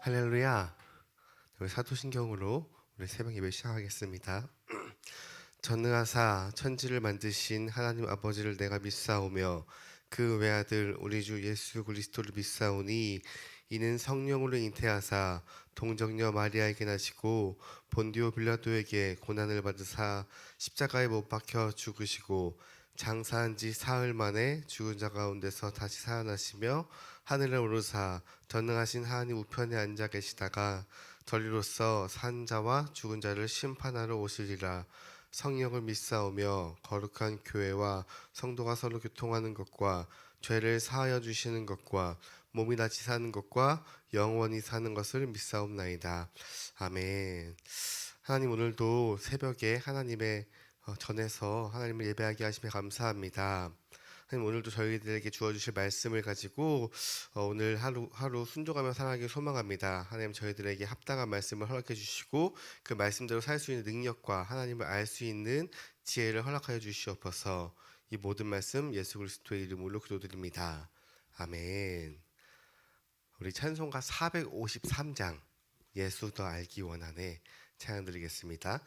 할렐루야. 우리 사도신경으로 우리 새벽 예배 시작하겠습니다. 전능하사 천지를 만드신 하나님 아버지를 내가 믿사오며 그 외아들 우리 주 예수 그리스도를 믿사오니 이는 성령으로 잉태하사 동정녀 마리아에게 나시고 본디오 빌라도에게 고난을 받으사 십자가에 못 박혀 죽으시고 장사한 지 사흘 만에 죽은 자 가운데서 다시 살아나시며 하늘에 오르사 전능하신 하나님 우편에 앉아 계시다가 저리로서 산 자와 죽은 자를 심판하러 오시리라. 성령을 믿사오며 거룩한 교회와 성도가 서로 교통하는 것과 죄를 사하여 주시는 것과 몸이 다시 사는 것과 영원히 사는 것을 믿사옵나이다. 아멘. 하나님, 오늘도 새벽에 하나님의 전에서 하나님을 예배하게 하시며 감사합니다. 하나님, 오늘도 저희들에게 주어주실 말씀을 가지고 오늘 하루 순종하며 살아가길 소망합니다. 하나님, 저희들에게 합당한 말씀을 허락해 주시고 그 말씀대로 살 수 있는 능력과 하나님을 알 수 있는 지혜를 허락하여 주시옵소서. 이 모든 말씀 예수 그리스도의 이름으로 기도드립니다. 아멘. 우리 찬송가 453장 예수 더 알기 원하네 찬양 드리겠습니다.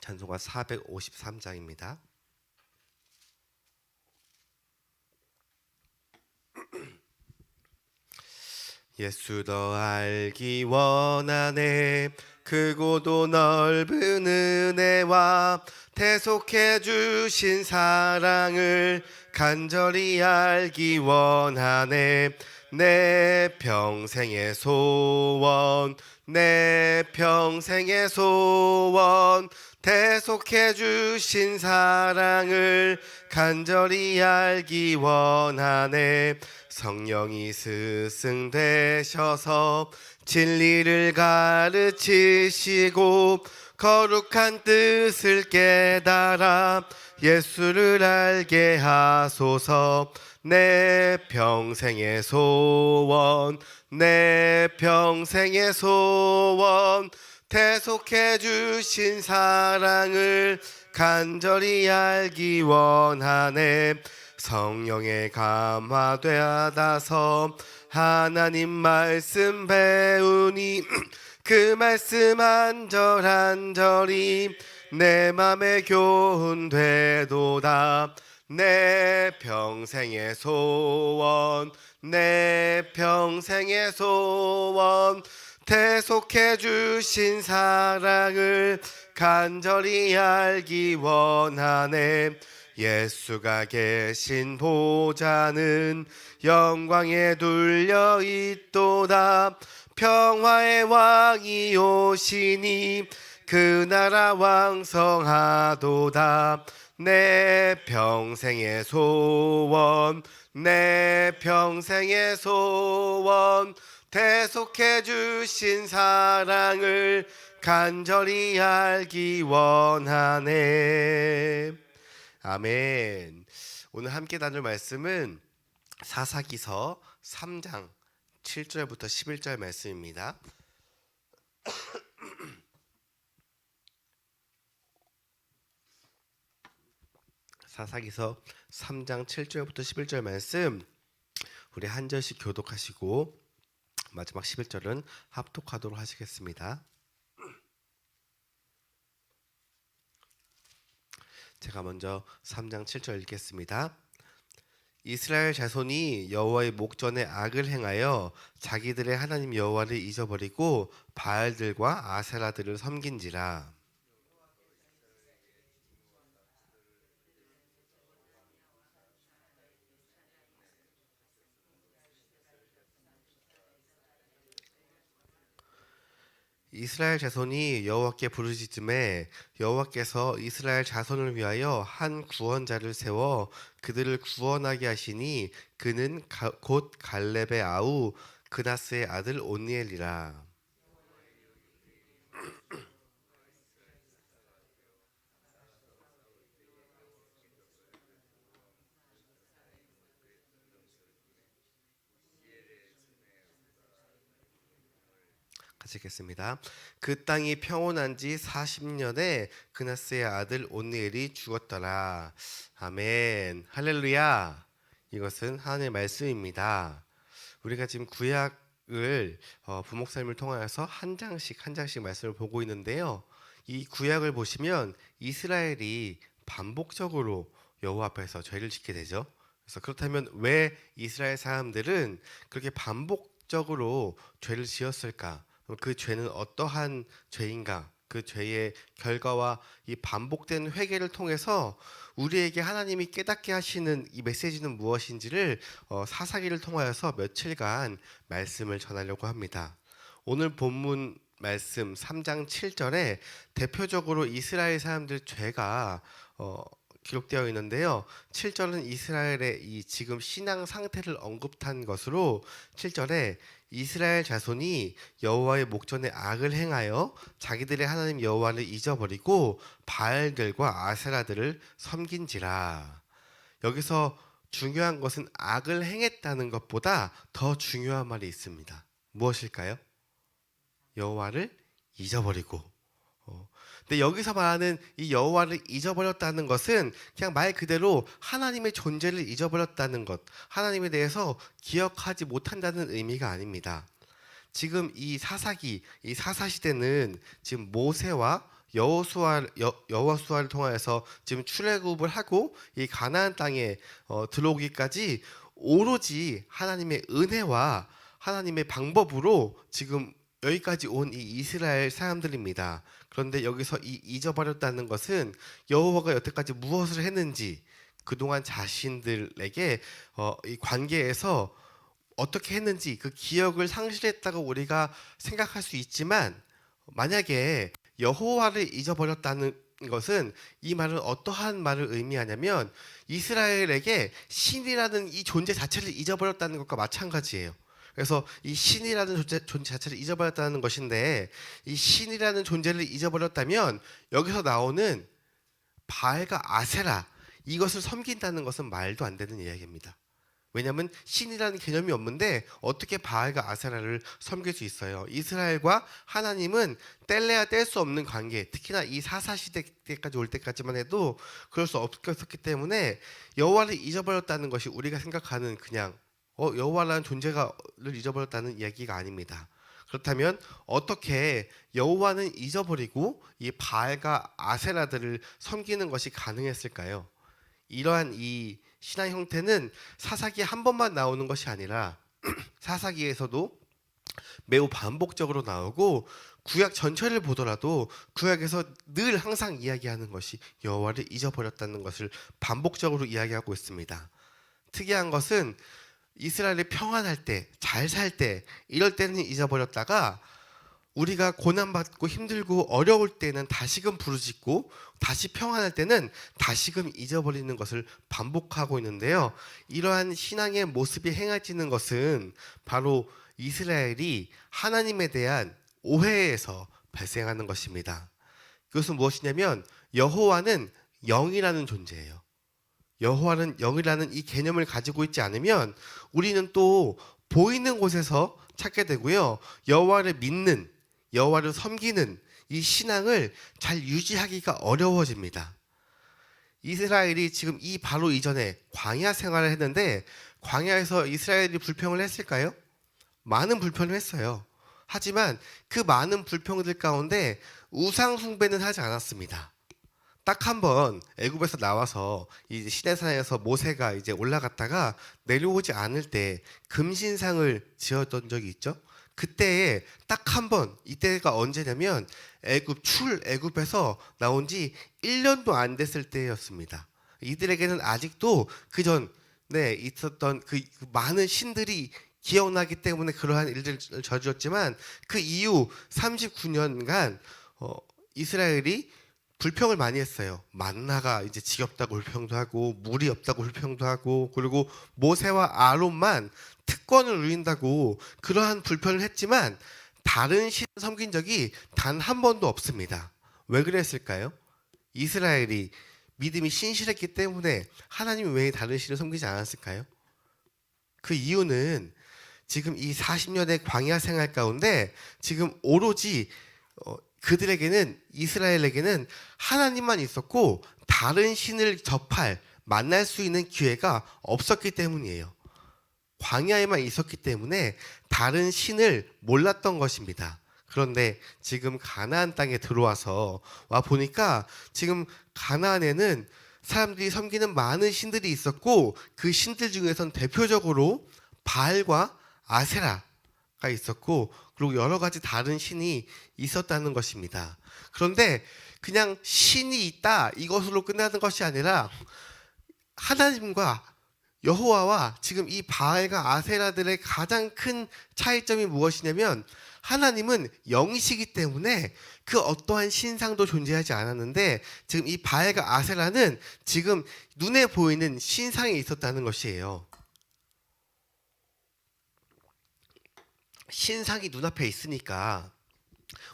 찬송가 453장입니다. 예수 더 알기 원하네 크고도 넓은 은혜와 대속해 주신 사랑을 간절히 알기 원하네. 내 평생의 소원, 내 평생의 소원, 대속해 주신 사랑을 간절히 알기 원하네. 성령이 스승되셔서 진리를 가르치시고 거룩한 뜻을 깨달아 예수를 알게 하소서. 내 평생의 소원, 내 평생의 소원, 대속해 주신 사랑을 간절히 알기 원하네. 성령에 감화되어서 하나님 말씀 배우니 그 말씀 한절한절이 내 맘에 교훈되도다. 내 평생의 소원, 내 평생의 소원, 대속해 주신 사랑을 간절히 알기 원하네. 예수가 계신 보좌는 영광에 둘려 있도다. 평화의 왕이 오시니 그 나라 왕성하도다. 내 평생의 소원, 내 평생의 소원, 대속해 주신 사랑을 간절히 알기 원하네. 아멘. 오늘 함께 나눌 말씀은 사사기서 3장 7절부터 11절 말씀입니다. 사사기서 3장 7절부터 11절 말씀 우리 한 절씩 교독하시고 마지막 11절은 합독하도록 하시겠습니다. 제가 먼저 3장 7절 읽겠습니다. 이스라엘 자손이 여호와의 목전에 악을 행하여 자기들의 하나님 여호와를 잊어버리고 바알들과 아세라들을 섬긴지라. 이스라엘 자손이 여호와께 부르짖음에 여호와께서 이스라엘 자손을 위하여 한 구원자를 세워 그들을 구원하게 하시니 그는 곧 갈렙의 아우 그나스의 아들 온니엘이라. 같이 읽겠습니다. 그 땅이 평온한 지 40년에 그나스의 아들 온니엘이 죽었더라. 아멘. 할렐루야. 이것은 하나님의 말씀입니다. 우리가 지금 구약을 부목사님을 통하여서 한 장씩 한 장씩 말씀을 보고 있는데요. 이 구약을 보시면 이스라엘이 반복적으로 여호와 앞에서 죄를 짓게 되죠. 그래서 그렇다면 왜 이스라엘 사람들은 그렇게 반복적으로 죄를 지었을까? 그 죄는 어떠한 죄인가? 그 죄의 결과와 이 반복된 회개를 통해서 우리에게 하나님이 깨닫게 하시는 이 메시지는 무엇인지를 사사기를 통하여서 며칠간 말씀을 전하려고 합니다. 오늘 본문 말씀 3장 7절에 대표적으로 이스라엘 사람들 죄가 기록되어 있는데요. 7절은 이스라엘의 이 지금 신앙 상태를 언급한 것으로 7절에 이스라엘 자손이 여호와의 목전에 악을 행하여 자기들의 하나님 여호와를 잊어버리고 바알들과 아세라들을 섬긴지라. 여기서 중요한 것은 악을 행했다는 것보다 더 중요한 말이 있습니다. 무엇일까요? 여호와를 잊어버리고. 근데 여기서 말하는 이 여호와를 잊어버렸다는 것은 그냥 말 그대로 하나님의 존재를 잊어버렸다는 것, 하나님에 대해서 기억하지 못한다는 의미가 아닙니다. 지금 이 사사기, 이 사사시대는 지금 모세와 여호수아를 통하여서 지금 출애굽을 하고 이 가나안 땅에 들어오기까지 오로지 하나님의 은혜와 하나님의 방법으로 지금 여기까지 온 이 이스라엘 사람들입니다. 그런데 여기서 이 잊어버렸다는 것은 여호와가 여태까지 무엇을 했는지 그동안 자신들에게 이 관계에서 어떻게 했는지 그 기억을 상실했다고 우리가 생각할 수 있지만, 만약에 여호와를 잊어버렸다는 것은 이 말은 어떠한 말을 의미하냐면 이스라엘에게 신이라는 이 존재 자체를 잊어버렸다는 것과 마찬가지예요. 그래서 이 신이라는 존재 자체를 잊어버렸다는 것인데, 이 신이라는 존재를 잊어버렸다면 여기서 나오는 바알과 아세라, 이것을 섬긴다는 것은 말도 안 되는 이야기입니다. 왜냐하면 신이라는 개념이 없는데 어떻게 바알과 아세라를 섬길 수 있어요? 이스라엘과 하나님은 뗄래야 뗄 수 없는 관계, 특히나 이 사사시대 때까지 올 때까지만 해도 그럴 수 없었기 때문에 여호와를 잊어버렸다는 것이 우리가 생각하는 그냥 여호와라는 존재를 잊어버렸다는 이야기가 아닙니다. 그렇다면 어떻게 여호와는 잊어버리고 이 바알과 아세라들을 섬기는 것이 가능했을까요? 이러한 이 신앙 형태는 사사기에 한 번만 나오는 것이 아니라 사사기에서도 매우 반복적으로 나오고, 구약 전체를 보더라도 구약에서 늘 항상 이야기하는 것이 여호와를 잊어버렸다는 것을 반복적으로 이야기하고 있습니다. 특이한 것은 이스라엘이 평안할 때, 잘 살 때, 이럴 때는 잊어버렸다가 우리가 고난받고 힘들고 어려울 때는 다시금 부르짖고, 다시 평안할 때는 다시금 잊어버리는 것을 반복하고 있는데요. 이러한 신앙의 모습이 행해지는 것은 바로 이스라엘이 하나님에 대한 오해에서 발생하는 것입니다. 그것은 무엇이냐면 여호와는 영이라는 존재예요. 여호와는 영이라는 이 개념을 가지고 있지 않으면 우리는 또 보이는 곳에서 찾게 되고요. 여호와를 믿는, 여호와를 섬기는 이 신앙을 잘 유지하기가 어려워집니다. 이스라엘이 지금 이 바로 이전에 광야 생활을 했는데, 광야에서 이스라엘이 불평을 했을까요? 많은 불평을 했어요. 하지만 그 많은 불평들 가운데 우상 숭배는 하지 않았습니다. 딱 한 번 애굽에서 나와서 이제 시내산에서 모세가 이제 올라갔다가 내려오지 않을 때 금신상을 지었던 적이 있죠. 그때에 딱 한 번, 이때가 언제냐면 애굽에서 나온 지 1년도 안 됐을 때였습니다. 이들에게는 아직도 그 전에 있었던 그 많은 신들이 기억나기 때문에 그러한 일들을 저질렀지만, 그 이후 39년간 이스라엘이 불평을 많이 했어요. 만나가 이제 지겹다고 불평도 하고, 물이 없다고 불평도 하고, 그리고 모세와 아론만 특권을 누린다고 그러한 불평을 했지만 다른 신을 섬긴 적이 단 한 번도 없습니다. 왜 그랬을까요? 이스라엘이 믿음이 신실했기 때문에 하나님 외에 다른 신을 섬기지 않았을까요? 그 이유는 지금 이 40년의 광야 생활 가운데 지금 오로지 그들에게는, 이스라엘에게는 하나님만 있었고 다른 신을 만날 수 있는 기회가 없었기 때문이에요. 광야에만 있었기 때문에 다른 신을 몰랐던 것입니다. 그런데 지금 가나안 땅에 들어와서 와 보니까 지금 가나안에는 사람들이 섬기는 많은 신들이 있었고 그 신들 중에선 대표적으로 바알과 아세라가 있었고 그리고 여러 가지 다른 신이 있었다는 것입니다. 그런데 그냥 신이 있다 이것으로 끝나는 것이 아니라 하나님과 여호와와 지금 이 바알과 아세라들의 가장 큰 차이점이 무엇이냐면 하나님은 영이시기 때문에 그 어떠한 신상도 존재하지 않았는데 지금 이 바알과 아세라는 지금 눈에 보이는 신상에 있었다는 것이에요. 신상이 눈앞에 있으니까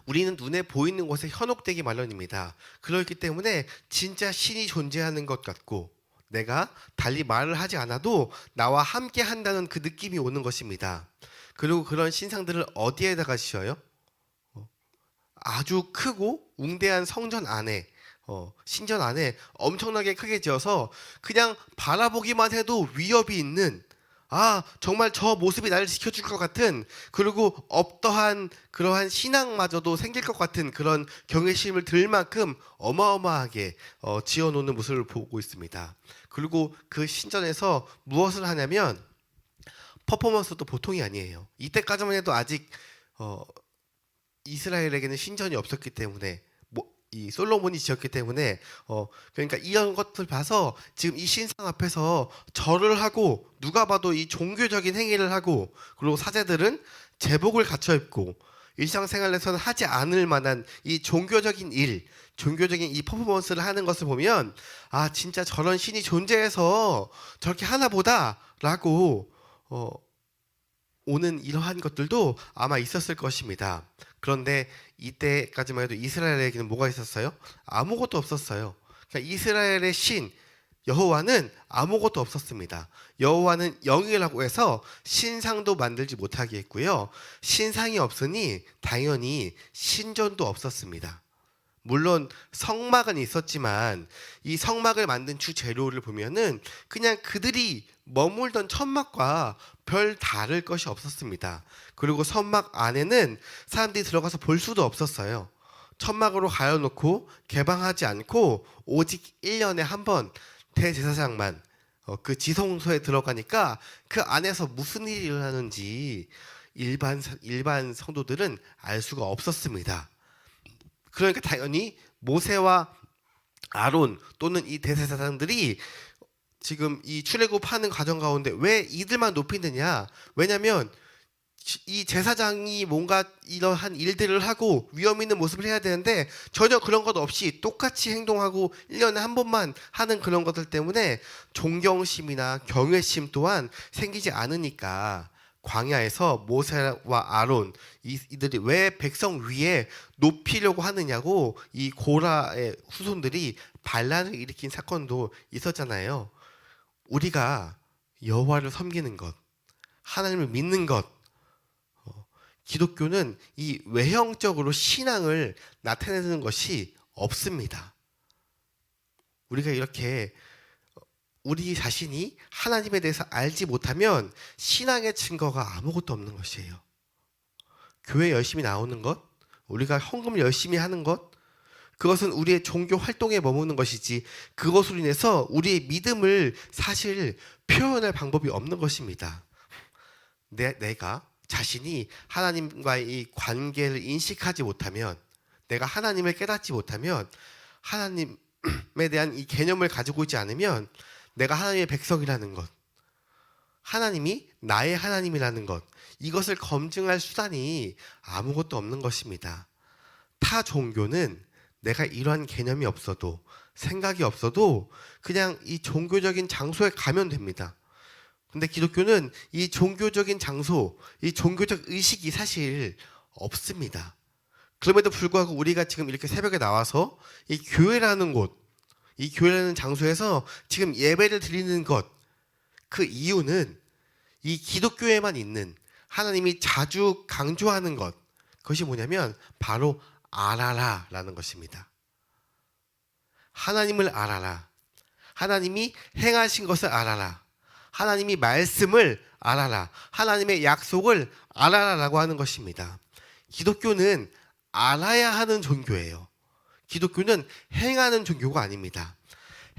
우리는 눈에 보이는 것에 현혹되기 마련입니다. 그렇기 때문에 진짜 신이 존재하는 것 같고 내가 달리 말을 하지 않아도 나와 함께 한다는 그 느낌이 오는 것입니다. 그리고 그런 신상들을 어디에다가 지어요? 아주 크고 웅대한 성전 안에 신전 안에 엄청나게 크게 지어서 그냥 바라보기만 해도 위협이 있는 정말 저 모습이 나를 지켜줄 것 같은 그리고 어떠한 그러한 신앙마저도 생길 것 같은 그런 경외심을 들 만큼 어마어마하게 지어놓는 모습을 보고 있습니다. 그리고 그 신전에서 무엇을 하냐면 퍼포먼스도 보통이 아니에요. 이때까지만 해도 아직 이스라엘에게는 신전이 없었기 때문에 이 솔로몬이 지었기 때문에 그러니까 이런 것들 봐서 지금 이 신상 앞에서 절을 하고 누가 봐도 이 종교적인 행위를 하고 그리고 사제들은 제복을 갖춰 입고 일상생활에서는 하지 않을 만한 이 종교적인 종교적인 이 퍼포먼스를 하는 것을 보면 진짜 저런 신이 존재해서 저렇게 하나 보다라고 오는 이러한 것들도 아마 있었을 것입니다. 그런데 이때까지만 해도 이스라엘에게는 뭐가 있었어요? 아무것도 없었어요. 그러니까 이스라엘의 신 여호와는 아무것도 없었습니다. 여호와는 영이라고 해서 신상도 만들지 못하게 했고요. 신상이 없으니 당연히 신전도 없었습니다. 물론 성막은 있었지만 이 성막을 만든 주 재료를 보면은 그냥 그들이 머물던 천막과 별 다를 것이 없었습니다. 그리고 성막 안에는 사람들이 들어가서 볼 수도 없었어요. 천막으로 가려놓고 개방하지 않고 오직 1년에 한 번 대제사장만 그 지성소에 들어가니까 그 안에서 무슨 일이 일어나는지 일반 성도들은 알 수가 없었습니다. 그러니까 당연히 모세와 아론 또는 이 대제사장들이 지금 이 출애굽하는 과정 가운데 왜 이들만 높이느냐? 왜냐하면 이 제사장이 뭔가 이러한 일들을 하고 위험 있는 모습을 해야 되는데 전혀 그런 것 없이 똑같이 행동하고 1년에 한 번만 하는 그런 것들 때문에 존경심이나 경외심 또한 생기지 않으니까 광야에서 모세와 아론 이들이 왜 백성 위에 높이려고 하느냐고 이 고라의 후손들이 반란을 일으킨 사건도 있었잖아요. 우리가 여호와를 섬기는 것, 하나님을 믿는 것, 기독교는 이 외형적으로 신앙을 나타내는 것이 없습니다. 우리가 이렇게 우리 자신이 하나님에 대해서 알지 못하면 신앙의 증거가 아무것도 없는 것이에요. 교회 열심히 나오는 것, 우리가 헌금을 열심히 하는 것, 그것은 우리의 종교 활동에 머무는 것이지 그것으로 인해서 우리의 믿음을 사실 표현할 방법이 없는 것입니다. 내가 자신이 하나님과의 이 관계를 인식하지 못하면, 내가 하나님을 깨닫지 못하면, 하나님에 대한 이 개념을 가지고 있지 않으면 내가 하나님의 백성이라는 것, 하나님이 나의 하나님이라는 것, 이것을 검증할 수단이 아무것도 없는 것입니다. 타 종교는 내가 이러한 개념이 없어도, 생각이 없어도 그냥 이 종교적인 장소에 가면 됩니다. 근데 기독교는 이 종교적인 장소, 이 종교적 의식이 사실 없습니다. 그럼에도 불구하고 우리가 지금 이렇게 새벽에 나와서 이 교회라는 곳, 이 교회라는 장소에서 지금 예배를 드리는 것, 그 이유는 이 기독교에만 있는 하나님이 자주 강조하는 것, 그것이 뭐냐면 바로 알아라라는 것입니다. 하나님을 알아라. 하나님이 행하신 것을 알아라. 하나님이 말씀을 알아라, 하나님의 약속을 알아라라고 하는 것입니다. 기독교는 알아야 하는 종교예요. 기독교는 행하는 종교가 아닙니다.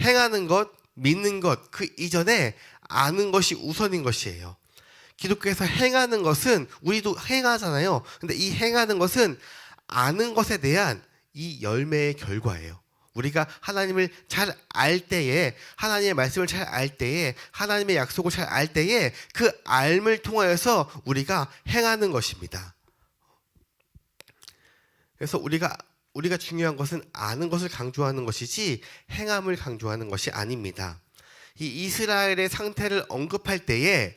행하는 것, 믿는 것, 그 이전에 아는 것이 우선인 것이에요. 기독교에서 행하는 것은 우리도 행하잖아요. 근데 이 행하는 것은 아는 것에 대한 이 열매의 결과예요. 우리가 하나님을 잘 알 때에, 하나님의 말씀을 잘 알 때에, 하나님의 약속을 잘 알 때에 그 알을 통하여서 우리가 행하는 것입니다. 그래서 우리가 중요한 것은 아는 것을 강조하는 것이지 행함을 강조하는 것이 아닙니다. 이 이스라엘의 상태를 언급할 때에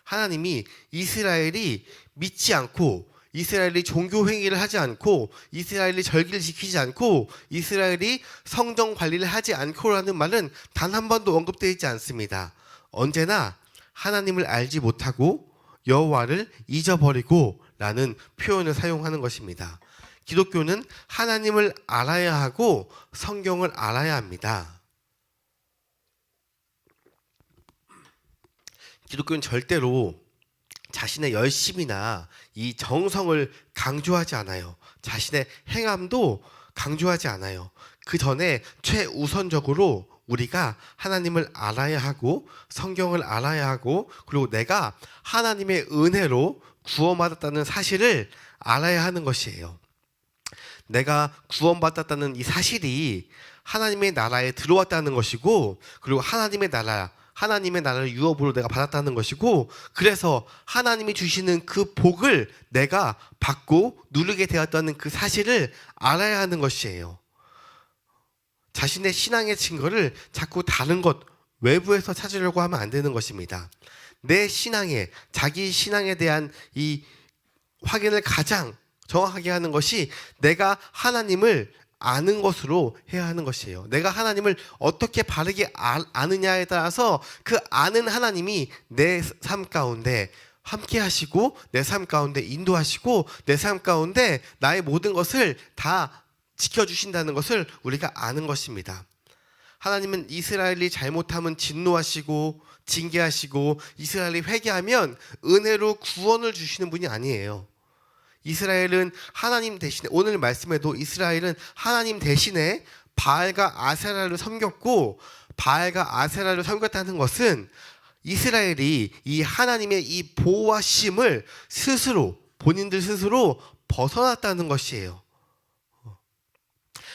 하나님이 이스라엘이 믿지 않고, 이스라엘이 종교 행위를 하지 않고, 이스라엘이 절기를 지키지 않고, 이스라엘이 성정 관리를 하지 않고라는 말은 단 한 번도 언급되어 있지 않습니다. 언제나 하나님을 알지 못하고 여호와를 잊어버리고 라는 표현을 사용하는 것입니다. 기독교는 하나님을 알아야 하고 성경을 알아야 합니다. 기독교는 절대로 자신의 열심이나 이 정성을 강조하지 않아요. 자신의 행함도 강조하지 않아요. 그 전에 최우선적으로 우리가 하나님을 알아야 하고 성경을 알아야 하고, 그리고 내가 하나님의 은혜로 구원받았다는 사실을 알아야 하는 것이에요. 내가 구원받았다는 이 사실이 하나님의 나라에 들어왔다는 것이고, 그리고 하나님의 나라를 유업으로 내가 받았다는 것이고, 그래서 하나님이 주시는 그 복을 내가 받고 누리게 되었다는 그 사실을 알아야 하는 것이에요. 자신의 신앙의 증거를 자꾸 다른 것, 외부에서 찾으려고 하면 안 되는 것입니다. 내 신앙에, 자기 신앙에 대한 이 확인을 가장 정확하게 하는 것이 내가 하나님을 아는 것으로 해야 하는 것이에요. 내가 하나님을 어떻게 바르게 아느냐에 따라서 그 아는 하나님이 내 삶 가운데 함께 하시고, 내 삶 가운데 인도하시고, 내 삶 가운데 나의 모든 것을 다 지켜주신다는 것을 우리가 아는 것입니다. 하나님은 이스라엘이 잘못하면 진노하시고 징계하시고, 이스라엘이 회개하면 은혜로 구원을 주시는 분이 아니에요. 이스라엘은 하나님 대신에, 오늘 말씀에도 이스라엘은 하나님 대신에 바알과 아세라를 섬겼고, 바알과 아세라를 섬겼다는 것은 이스라엘이 이 하나님의 이 보호하심을 본인들 스스로 벗어났다는 것이에요.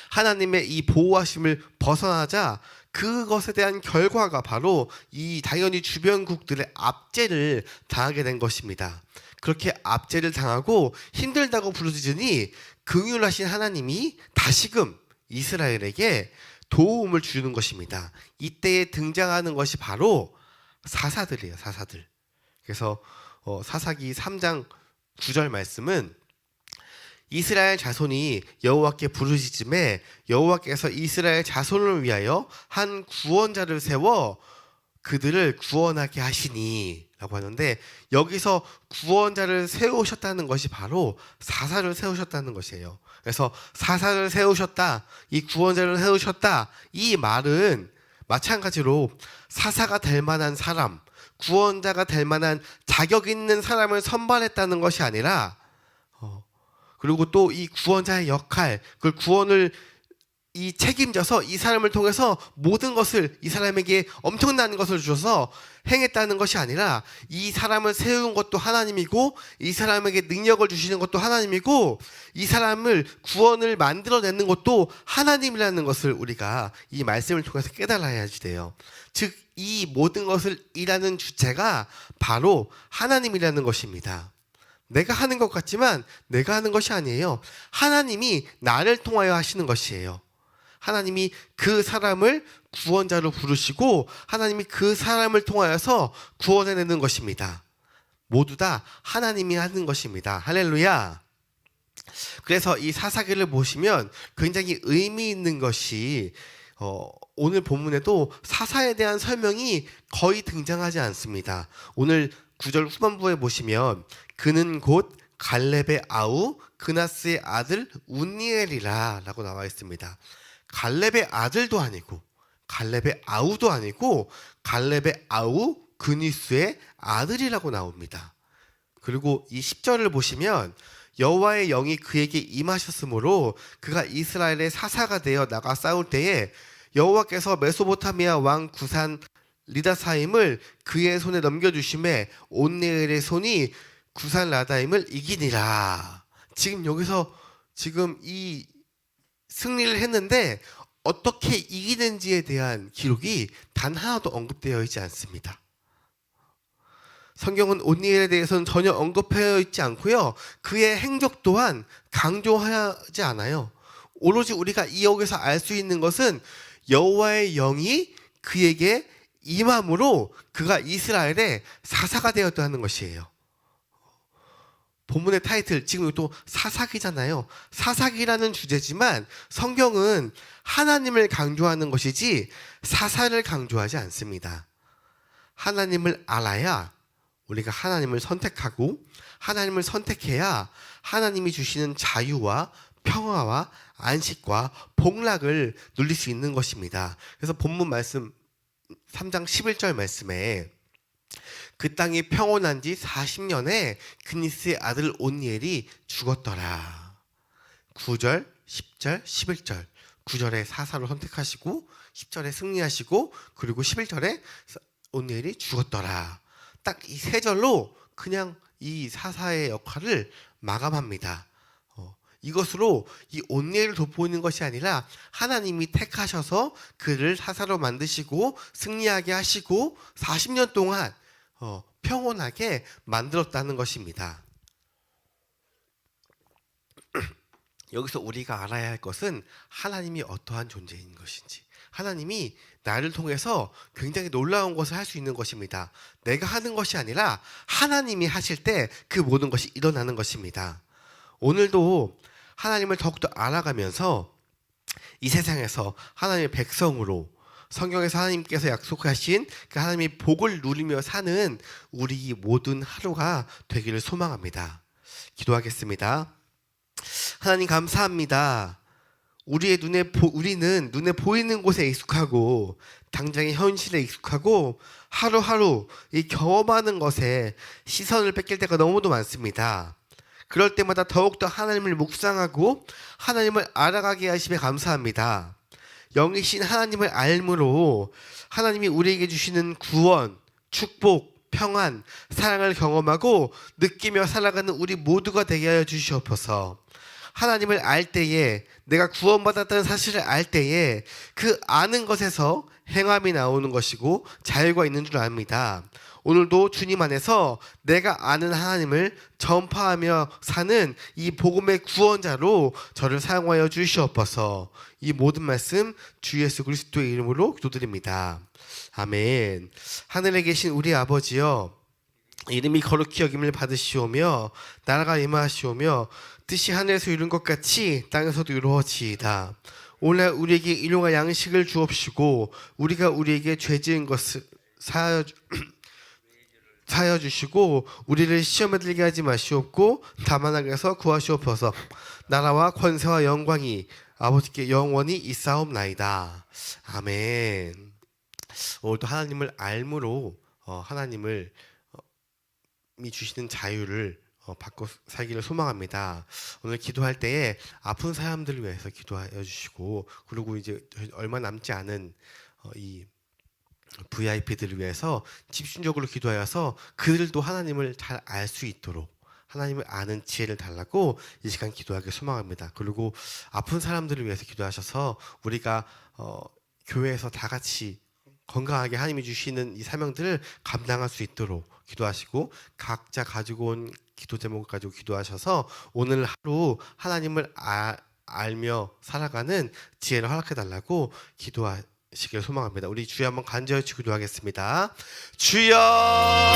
하나님의 이 보호하심을 벗어나자 그것에 대한 결과가 바로 이 당연히 주변국들의 압제를 당하게 된 것입니다. 그렇게 압제를 당하고 힘들다고 부르짖으니 긍휼하신 하나님이 다시금 이스라엘에게 도움을 주는 것입니다. 이때에 등장하는 것이 바로 사사들이에요. 사사들. 그래서 사사기 3장 9절 말씀은 이스라엘 자손이 여호와께 부르짖음에 여호와께서 이스라엘 자손을 위하여 한 구원자를 세워 그들을 구원하게 하시니 라고 하는데, 여기서 구원자를 세우셨다는 것이 바로 사사를 세우셨다는 것이에요. 그래서 사사를 세우셨다, 이 구원자를 세우셨다, 이 말은 마찬가지로 사사가 될 만한 사람, 구원자가 될 만한 자격 있는 사람을 선발했다는 것이 아니라, 그리고 또 이 구원자의 역할, 그 구원을 이 책임져서 이 사람을 통해서 모든 것을 이 사람에게 엄청난 것을 주셔서 행했다는 것이 아니라, 이 사람을 세운 것도 하나님이고, 이 사람에게 능력을 주시는 것도 하나님이고, 이 사람을 구원을 만들어내는 것도 하나님이라는 것을 우리가 이 말씀을 통해서 깨달아야지 돼요. 즉 이 모든 것을 일하는 주체가 바로 하나님이라는 것입니다. 내가 하는 것 같지만 내가 하는 것이 아니에요. 하나님이 나를 통하여 하시는 것이에요. 하나님이 그 사람을 구원자로 부르시고, 하나님이 그 사람을 통하여서 구원해내는 것입니다. 모두 다 하나님이 하는 것입니다. 할렐루야. 그래서 이 사사기를 보시면 굉장히 의미 있는 것이, 오늘 본문에도 사사에 대한 설명이 거의 등장하지 않습니다. 오늘 9절 후반부에 보시면 그는 곧 갈렙의 아우 그나스의 아들 운니엘이라 라고 나와 있습니다. 갈렙의 아들도 아니고 갈렙의 아우도 아니고 갈렙의 아우 그니스의 아들이라고 나옵니다. 그리고 이 10절을 보시면 여호와의 영이 그에게 임하셨으므로 그가 이스라엘의 사사가 되어 나가 싸울 때에 여호와께서 메소포타미아 왕 구산 리다사임을 그의 손에 넘겨주심에 온니엘의 손이 구산 라다임을 이기니라. 지금 여기서 지금 이 승리를 했는데 어떻게 이기는지에 대한 기록이 단 하나도 언급되어 있지 않습니다. 성경은 온니엘에 대해서는 전혀 언급되어 있지 않고요. 그의 행적 또한 강조하지 않아요. 오로지 우리가 이 여기서 알 수 있는 것은 여호와의 영이 그에게 임함으로 그가 이스라엘의 사사가 되었다는 것이에요. 본문의 타이틀, 지금 또 사사기잖아요. 사사기라는 주제지만 성경은 하나님을 강조하는 것이지 사사를 강조하지 않습니다. 하나님을 알아야 우리가 하나님을 선택하고 하나님을 선택해야 하나님이 주시는 자유와 평화와 안식과 복락을 누릴 수 있는 것입니다. 그래서 본문 말씀 3장 11절 말씀에 그 땅이 평온한 지 40년에 그니스의 아들 온니엘이 죽었더라. 9절, 10절, 11절 9절에 사사로 선택하시고 10절에 승리하시고 그리고 11절에 온니엘이 죽었더라. 딱 이 세 절로 그냥 이 사사의 역할을 마감합니다. 이것으로 이 온니엘을 돋보이는 것이 아니라 하나님이 택하셔서 그를 사사로 만드시고 승리하게 하시고 40년 동안 평온하게 만들었다는 것입니다. 여기서 우리가 알아야 할 것은 하나님이 어떠한 존재인 것인지, 하나님이 나를 통해서 굉장히 놀라운 것을 할 수 있는 것입니다. 내가 하는 것이 아니라 하나님이 하실 때 그 모든 것이 일어나는 것입니다. 오늘도 하나님을 더욱더 알아가면서 이 세상에서 하나님의 백성으로 성경에서 하나님께서 약속하신 그 하나님의 복을 누리며 사는 우리 모든 하루가 되기를 소망합니다. 기도하겠습니다. 하나님 감사합니다. 우리는 눈에 보이는 곳에 익숙하고 당장의 현실에 익숙하고 하루하루 이 경험하는 것에 시선을 뺏길 때가 너무도 많습니다. 그럴 때마다 더욱더 하나님을 묵상하고 하나님을 알아가게 하심에 감사합니다. 영이신 하나님을 알므로 하나님이 우리에게 주시는 구원, 축복, 평안, 사랑을 경험하고 느끼며 살아가는 우리 모두가 되게 하여 주시옵소서. 하나님을 알 때에, 내가 구원받았다는 사실을 알 때에 그 아는 것에서 행함이 나오는 것이고 자유가 있는 줄 압니다. 오늘도 주님 안에서 내가 아는 하나님을 전파하며 사는 이 복음의 구원자로 저를 사용하여 주시옵소서. 이 모든 말씀 주 예수 그리스도의 이름으로 기도드립니다. 아멘. 하늘에 계신 우리 아버지여, 이름이 거룩히 여김을 받으시오며 나라가 임하시오며 뜻이 하늘에서 이룬 것 같이 땅에서도 이루어지이다. 오늘 우리에게 일용할 양식을 주옵시고 우리가 우리에게 죄 지은 것을 사하여 주시고 우리를 시험에 들게 하지 마시옵고 다만 악에서 구하시옵소서. 나라와 권세와 영광이 아버지께 영원히 있사옵나이다. 아멘. 오늘도 하나님을 알므로 하나님을 주시는 자유를 받고 살기를 소망합니다. 오늘 기도할 때에 아픈 사람들을 위해서 기도하여 주시고, 그리고 이제 얼마 남지 않은 이 VIP들을 위해서 집중적으로 기도하여서 그들도 하나님을 잘 알 수 있도록 하나님을 아는 지혜를 달라고 이 시간 기도하길 소망합니다. 그리고 아픈 사람들을 위해서 기도하셔서 우리가 교회에서 다 같이 건강하게 하나님이 주시는 이 사명들을 감당할 수 있도록 기도하시고, 각자 가지고 온 기도 제목을 가지고 기도하셔서 오늘 하루 하나님을 알며 살아가는 지혜를 허락해 달라고 기도하시길 소망합니다. 우리 주여 한번 간절히 기도하겠습니다. 주여!